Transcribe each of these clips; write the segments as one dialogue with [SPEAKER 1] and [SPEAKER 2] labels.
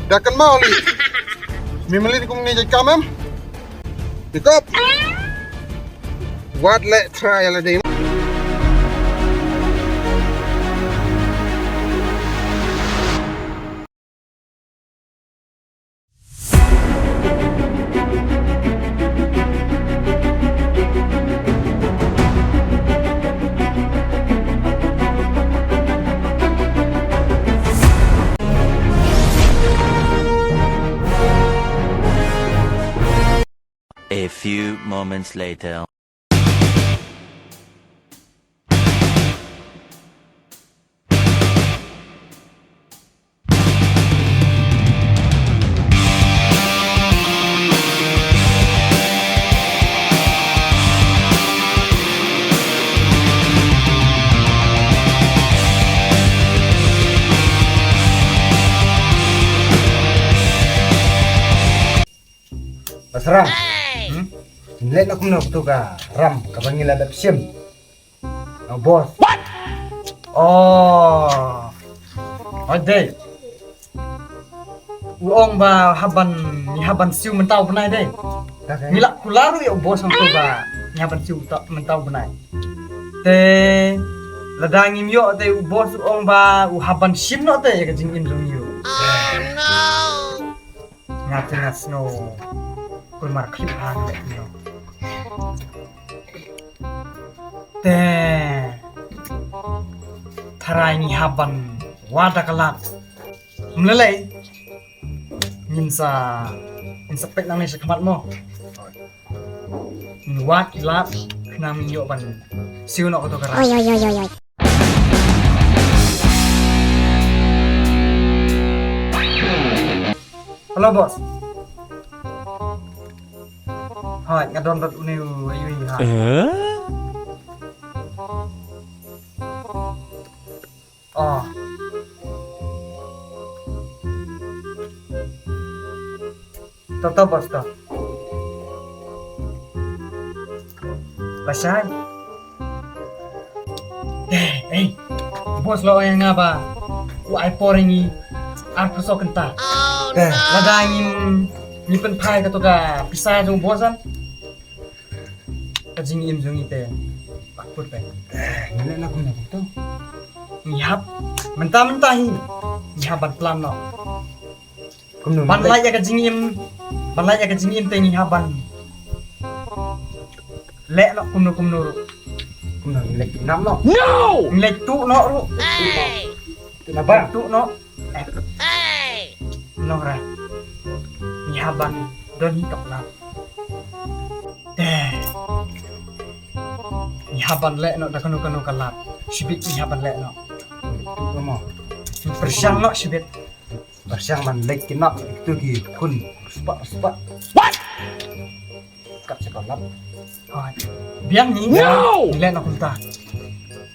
[SPEAKER 1] dah kan mau li. Mimeli di kumni jadi kamem. Dikop. What let try ala day.
[SPEAKER 2] A few moments later.
[SPEAKER 1] Pasrah. Let aku nak tuga ram kabangila dak sim. No boss. What? Oh. Ode. Uong ba haban siu mentau benai deh. Mila kularu ya bos ang tuga haban siu mentau benai. Te ladang imyo te bos uong ba haban sim no te ya kajing imzong yo. Oh no. Ngat no. Kul markhip hang deh no. Tarai ni haban wada kalat melelai minsa pek nang ni sekamat mo wat kilat kena minyo ban siu nak koto karat oi halo bos hai ngadon dot uniu ayu ha oh toto bos to pasal bos lo yang ngaba wa ai poringi aku so kenta ladangin ni pen pai ka to ka pisah jong bosan kajing im jong ite pakut pe ngile na ko na to ngihap mentah-mentahi ngihaban plan no banlai ya kajing im te ngihaban lek no kumno lek nam no lek tu no ru kenapa tu no no ra ngihaban don hitop na ngihaban lek no da kanu kalat sibit ngihaban lek no mo persiang no sibit persiang man lek kinap itu ki kun sepak what kat sekolap hai biang ni lek no kumta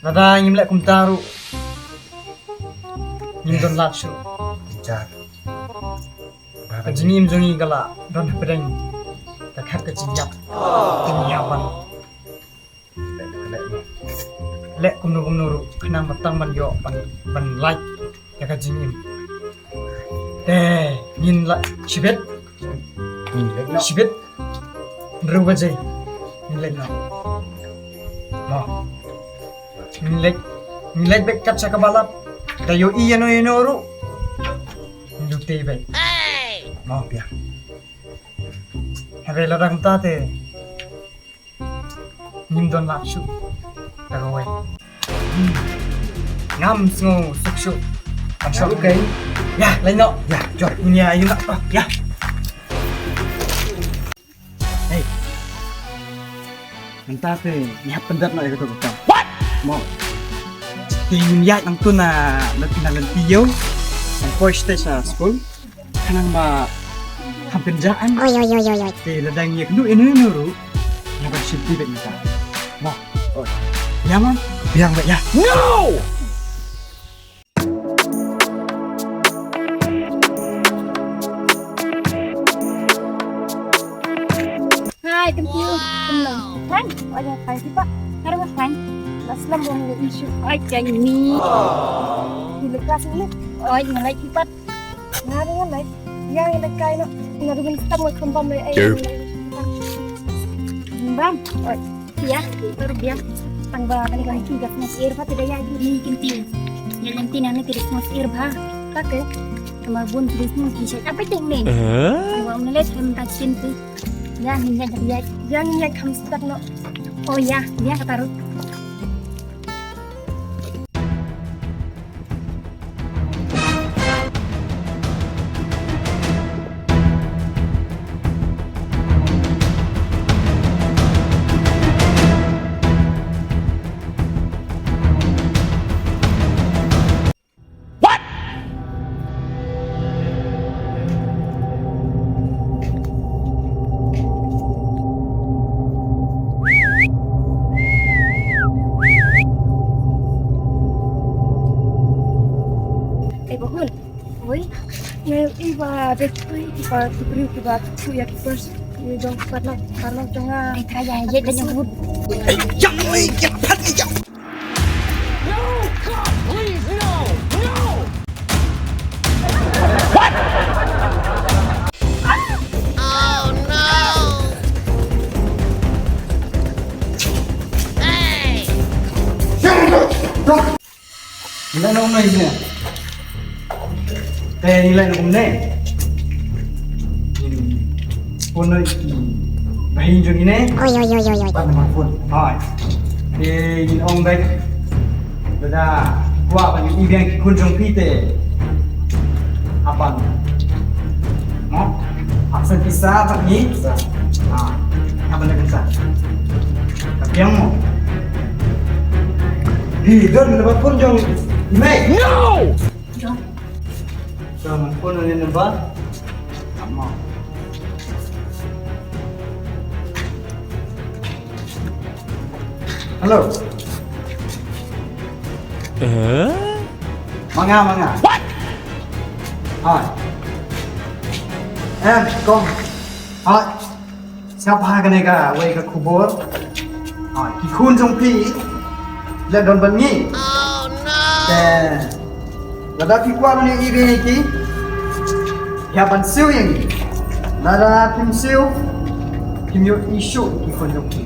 [SPEAKER 1] nada ngim lek kumta ru ngim don lat shu jar kajingim jongi gala don pedeng takhat kajingyap tinyaban lek kumno ru kena matang ban yo ban like ya kajingim nin la shibet ru baje nin lek no mo nin lek bek kat sakabalap dayo iya no ru nyute be mo pia have ladang tate nim don lakshu tagaway ngam sngo sukshu pansok okay ya lain no ya jor ini ayu nak ya hey mentate ni pendat no iko to what mo ting ya nang tu na nalan tiyo ang course sa school kanang ma hampenjaan oi te ladang yak du inu ru ya ba shipti bet mita mo oi ya man biang bet ya no
[SPEAKER 3] Hai, thank you. Tenang. Kan? Ada kai pak. Karena kan. Aslam mau isu aja ini. Di lekas ini. Oh, yang lain cepat. Nah, dengan lain. yang nagkay no. Narugan sa mo kumbam ay ay. Bam. Oi. Ya, baru dia. Tangba kanilang tigas mas irba tidak ya mungkin tin. Yang tinan ni tigas mas irba. Kake. Kemabun Christmas bisa apa ting ni? Kalau menelit hendak cinta. Yang kamu start no. Oh ya, dia taruh. Bahun, oi, iba betul iba beri iba tu ya first, jom karena jangan kaya aja dan nyebut.
[SPEAKER 1] Jangan oi, cepat ni jam.
[SPEAKER 4] No! God, please, no! No!
[SPEAKER 5] Oh no! Hey!
[SPEAKER 1] Nilai nak umai ni. Nilai nak umai. Phone ni bahin jom ini.
[SPEAKER 5] Oi.
[SPEAKER 1] Pak nama phone. Hai. Ini orang baik. Dah buat banyak event kunjung pite. Apa? Mau? Aksen kisah apa ni? Apa nak kisah? Tapi yang mau? Hidup dapat kunjung. Imei.
[SPEAKER 4] No!
[SPEAKER 1] Jangan pun ni nampak. Tak mau. Halo. Manga.
[SPEAKER 4] What?
[SPEAKER 1] Hai. Kong. Hai. Siapa kan eka? Wei ke kubur. Hai. Kikun jong pi. Lihat don bengi.
[SPEAKER 5] Oh no!
[SPEAKER 1] Lada kikuan ni ibe ni ki. Ya ban siu yang ni. Lada kim siu. Kim yo isu kikun jong pi.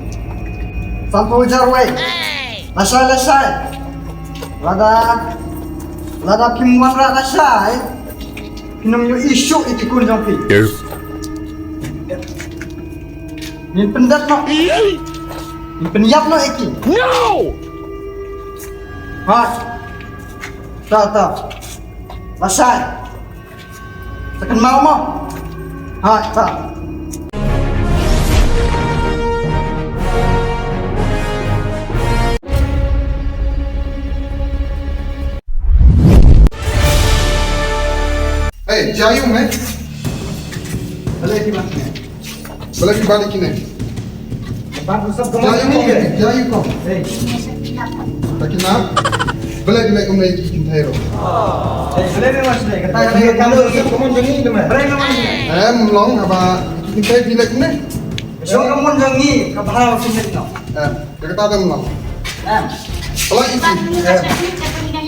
[SPEAKER 1] Sampai ujar wei.
[SPEAKER 5] Hey!
[SPEAKER 1] Lasai. Lada kim wanra lasai. Kinam yo isu ikikun jong pi. Ni pendat no. Ni penyap no iki.
[SPEAKER 4] No!
[SPEAKER 1] Hai. Tak. Lasai. Tekan mau. Hai, tak.
[SPEAKER 6] Hey, Jayu में
[SPEAKER 1] Boleh di mana?
[SPEAKER 6] बोला कि बारी की नहीं
[SPEAKER 1] Bantu sab kemana
[SPEAKER 6] Jayu
[SPEAKER 1] ni?
[SPEAKER 6] को Jayu को
[SPEAKER 1] Hey.
[SPEAKER 6] ताकि ना बोला कि मैं उन्हें की चिंता रो
[SPEAKER 1] Boleh ni mas ni. Kata kalau kamu jangi tu mas. Boleh ni mas.
[SPEAKER 6] मुलांग अब चिंता भी लेकिन नहीं
[SPEAKER 1] So kamu jangi kebahagiaan sini no.
[SPEAKER 6] कता दम मुलांग
[SPEAKER 1] Eh.
[SPEAKER 6] बोला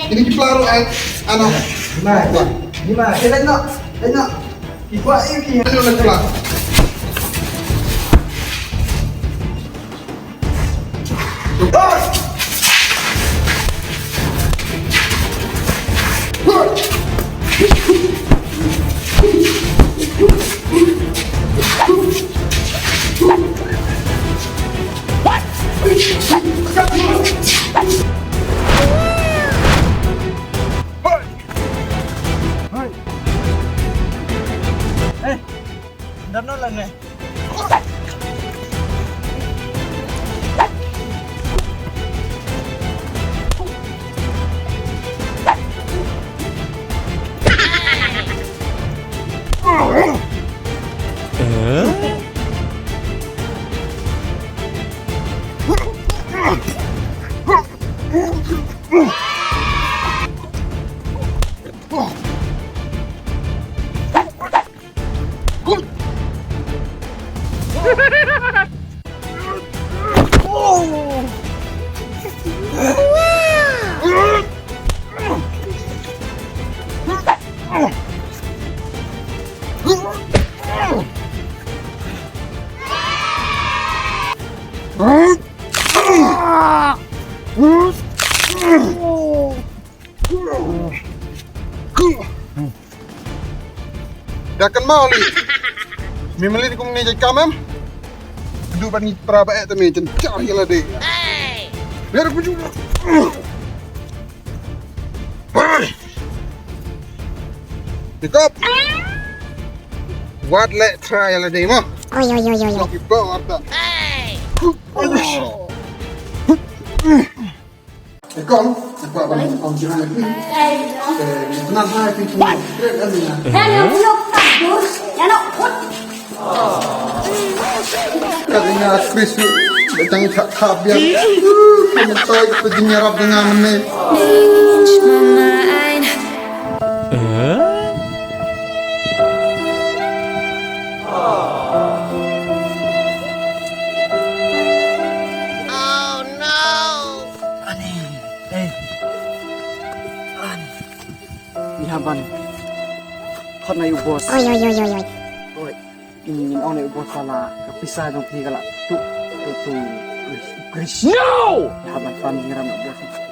[SPEAKER 6] ini kita lalu anak
[SPEAKER 1] Gimana? Tengok. Ibuat ini.
[SPEAKER 6] ini udah kelar
[SPEAKER 1] Dah nolak ni.
[SPEAKER 6] Dah kan mau li. Memang ni kong ni jadi kamem. Duduk bani perabat tu ni cencah je lah dek.
[SPEAKER 5] Hey!
[SPEAKER 6] Biar aku juga. Dikop. What let try lah dek mah. Nak bawa apa?
[SPEAKER 5] Hey!
[SPEAKER 6] Dikop. Sebab balik kau jangan lagi. Tenang saya pintu. Keren kan ni. Katanya Krrish datang tak kabiar. Kami tahu kita jenyarap dengan mana.
[SPEAKER 5] Oh no!
[SPEAKER 1] Ihaban. Kau na yung boss. Oy, ingin na yung boss pala. Kapisa ng tigala. Tu. Krrish.
[SPEAKER 4] No!
[SPEAKER 1] Ihaban pamiram ng boss.